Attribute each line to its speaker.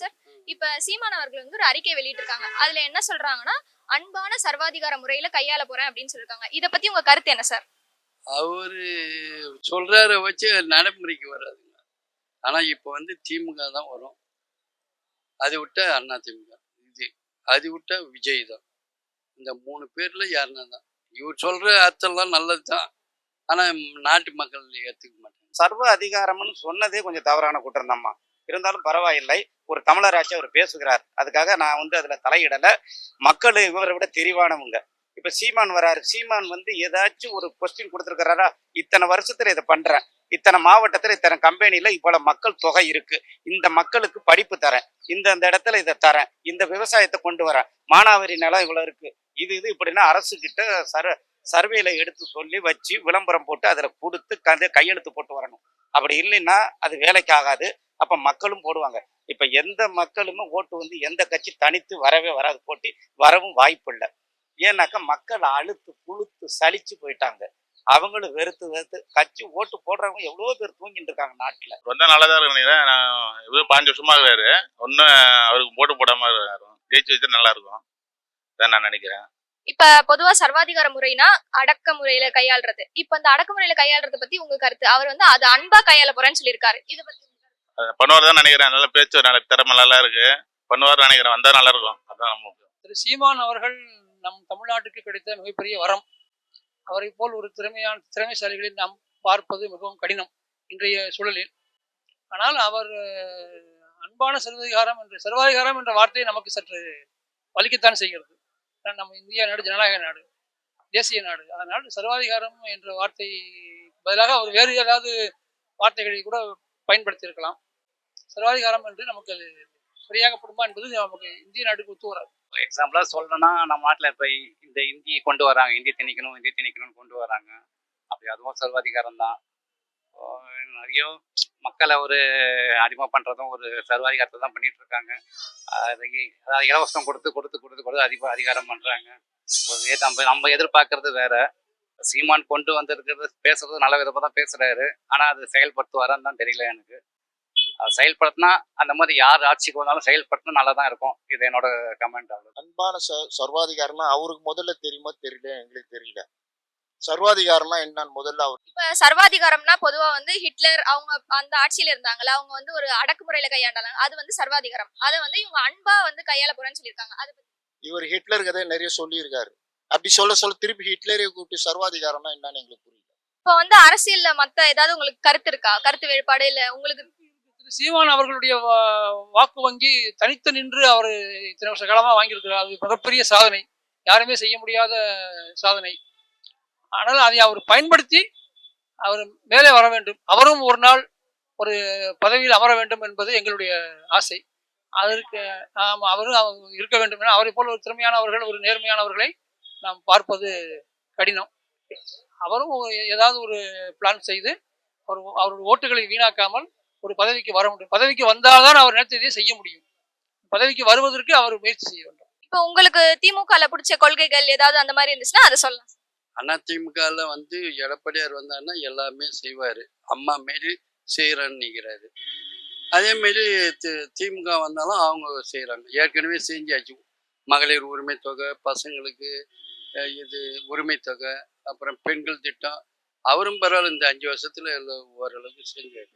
Speaker 1: Sir. இப்ப சீமான் அவர்கள் வந்து ஒரு அறிக்கை வெளியிட்டிருக்காங்க. அதுல என்ன சொல்றாங்கன்னா, அன்பான சர்வாதிகார முறையில கையாள போறேன் அப்படின்னு சொல்லிருக்காங்க. இத பத்தி உங்க கருத்து என்ன சார்?
Speaker 2: அவரு சொல்றார வச்சு நடைமுறைக்கு வராதுங்க. ஆனா இப்ப வந்து திமுக தான் வரும். அது விட்டா அண்ணா திமுக. இது அது விட்டா விஜய் தான். இந்த 3 பேர்ல யாருன்னா தான். இவர் சொல்ற அர்த்தம்லாம் நல்லது தான். ஆனா நாட்டு மக்கள் ஏத்துக்க மாட்டாங்க.
Speaker 3: சர்வ அதிகாரம்னு சொன்னதே கொஞ்சம் தவறான குற்றம் தான்மா. இருந்தாலும் பரவாயில்லை. ஒரு தமிழராட்சி அவர் பேசுகிறார். அதுக்காக நான் வந்து அதுல தலையிடல. மக்கள் இவரை விட தெரிவானவங்க. இப்ப சீமான் வராரு. சீமான் வந்து ஏதாச்சும் ஒரு கொஸ்டின் கொடுத்துருக்கிறாரா? இத்தனை வருஷத்துல இதை பண்றேன், இத்தனை மாவட்டத்துல இத்தனை கம்பெனில இவ்வளவு மக்கள் தொகை இருக்கு, இந்த மக்களுக்கு படிப்பு தரேன், இந்த இடத்துல இதை தரேன், இந்த விவசாயத்தை கொண்டு வரேன், மானாவாரி நிலம் இவ்வளவு இருக்கு, இது இப்படின்னா அரசு கிட்ட சர்வேல எடுத்து சொல்லி வச்சு விளம்பரம் போட்டு அதுல கொடுத்து கையெழுத்து போட்டு வரணும். அப்படி இல்லைன்னா அது வேலைக்கு ஆகாது. அப்ப மக்களும் போடுவாங்க. இப்ப எந்த மக்களுமே ஓட்டு வந்து எந்த கட்சி தனித்து வரவே வராது, போட்டி வரவும் வாய்ப்பு இல்லை. ஏன்னாக்கா மக்கள் அழுத்து புழுத்து சலிச்சு போயிட்டாங்க. அவங்களும் வெறுத்து வெறுத்து கட்சி ஓட்டு போடுறவங்க எவ்வளவோ பேர் தூங்கிட்டு இருக்காங்க நாட்டுல.
Speaker 4: ரொம்ப நல்லதா இருக்கு. நான் இவரு 5 வருஷமா இருக்காரு. ஒன்னும் அவருக்கு போட்டு போடாம ஜெயிச்சு வச்சா நல்லா இருக்கும் நான் நினைக்கிறேன்.
Speaker 1: இப்ப பொதுவா சர்வாதிகார முறைனா அடக்க முறையில கையாளுறது. இப்ப அந்த அடக்க முறையில கையாளுறத பத்தி உங்க கருத்து? அவர் வந்து அது அன்பா கையாள போறேன்னு சொல்லியிருக்காரு. இத பத்தி
Speaker 4: பண்ணுவார் தான் நினைக்கிறேன். நல்ல பேச்சு, நல்ல திறமை நல்லா இருக்கு. பண்ணுவார் நினைக்கிறேன். வந்தா நல்லா இருக்கும். அதான் நமக்கு.
Speaker 5: திரு சீமான் அவர்கள் நம் தமிழ்நாட்டுக்கு கிடைத்த மிகப்பெரிய வரம். அவரை போல் ஒரு திறமைசாலிகளை நாம் பார்ப்பது மிகவும் கடினம் இன்றைய சூழலில். ஆனால் அவர் அன்பான சர்வாதிகாரம் என்ற வார்த்தையை நமக்கு சற்று வலிக்கத்தான் செய்கிறது. நம்ம இந்தியா நாடு ஜனநாயக நாடு, தேசிய நாடு. அதனால் சர்வாதிகாரம் என்ற வார்த்தை பதிலாக அவர் வேறு ஏதாவது வார்த்தைகளை கூட பயன்படுத்தி இருக்கலாம். சர்வாதிகாரம் என்று நமக்கு அது சரியாகப்படுமா என்பது நமக்கு இந்திய நாட்டுக்கு ஒத்து வராது.
Speaker 3: எக்ஸாம்பிளா சொல்லணும்னா நம்ம நாட்டுல இப்ப இந்த இந்தியை கொண்டு வராங்க, இந்திய திணிக்கணும்னு கொண்டு வராங்க. அப்படி அதுவும் சர்வாதிகாரம் தான். நிறைய மக்களை ஒரு அடிமை பண்றதும் ஒரு சர்வாதிகாரத்தை தான் பண்ணிட்டு இருக்காங்க. அதாவது இலவசம் கொடுத்து அதிகாரம் பண்றாங்க. நம்ம எதிர்பார்க்கறது வேற. சீமான் கொண்டு வந்திருக்கிறது பேசுறது நல்ல விதமா தான் பேசுறாரு. ஆனா அது செயல்படுத்துவாரான்னு தான் தெரியல எனக்கு. செயல்படுத்தினா அந்த மாதிரி யார் ஆட்சிக்கு வந்தாலும் செயல்படுத்தினா நல்லா தான் இருக்கும். இது என்னோட கமெண்ட். அவ்வளவு.
Speaker 6: அன்பான சர்வாதிகாரம்னா அவருக்கு முதல்ல தெரியுமா தெரியல, எங்களுக்கு தெரியல. சர்வாதிகாரம்னா என்னன்னு முதல்ல அவர்.
Speaker 1: இப்ப சர்வாதிகாரம்னா பொதுவா வந்து ஹிட்லர் அவங்க அந்த ஆட்சியில இருந்தாங்கல்ல, அவங்க வந்து ஒரு அடக்குமுறையில கையாண்டாங்க. அது வந்து சர்வாதிகாரம். அதை வந்து இவங்க அன்பா வந்து கையாள போறேன்னு சொல்லியிருக்காங்க. அது
Speaker 6: இவர் ஹிட்லர் கதை நிறைய சொல்லியிருக்காரு. அப்படி சொல்ல திருப்பி ஹிட்லரை கூப்பிட்டு சர்வாதிகாரம்னா என்னன்னு எங்களுக்கு புரியல.
Speaker 1: இப்ப வந்து அரசியல்ல மத்த ஏதாவது உங்களுக்கு கருத்து இருக்கா? கருத்து வேறுபாடு இல்ல உங்களுக்கு?
Speaker 5: சீமான் அவர்களுடைய வாக்கு வங்கி தனித்து நின்று அவர் இத்தனை வருஷ காலமா வாங்கியிருக்கிறார். அது மிகப்பெரிய சாதனை, யாருமே செய்ய முடியாத சாதனை. ஆனால் அதை அவர் பயன்படுத்தி அவர் மேலே வர வேண்டும். அவரும் ஒரு நாள் ஒரு பதவியில் அமர வேண்டும் என்பது எங்களுடைய ஆசை. அதற்கு அவரும் இருக்க வேண்டும் என அவரை போல் ஒரு திறமையானவர்கள், ஒரு நேர்மையானவர்களை நாம் பார்ப்பது கடினம். அவரும் ஏதாவது ஒரு பிளான் செய்து அவருடைய ஓட்டுகளை வீணாக்காமல் ஒரு பதவிக்கு வர முடியும். பதவிக்கு வந்தால்தான் அவர் நினைத்ததை செய்ய முடியும். பதவிக்கு வருவதற்கு அவர் முயற்சி செய்ய வேண்டும்.
Speaker 1: இப்போ உங்களுக்கு திமுகல பிடிச்ச கொள்கைகள் ஏதாவது அந்த மாதிரி இருந்துச்சுன்னா அதை சொல்லலாம்.
Speaker 2: அண்ணா திமுகல வந்து எடப்பாடியார் வந்தாருன்னா எல்லாமே செய்வாரு. அம்மா மாரி செய்யறேன்னு நிற்கிறாரு. அதே மாரி திமுக வந்தாலும் அவங்க செய்யறாங்க. ஏற்கனவே செஞ்சாச்சு. மகளிர் உரிமை தொகை, பசங்களுக்கு இது உரிமை தொகை, அப்புறம் பெண்கள் திட்டம். அவரும் பரவாயில்ல, இந்த 5 வருஷத்துல ஓரளவுக்கு செஞ்சாரு.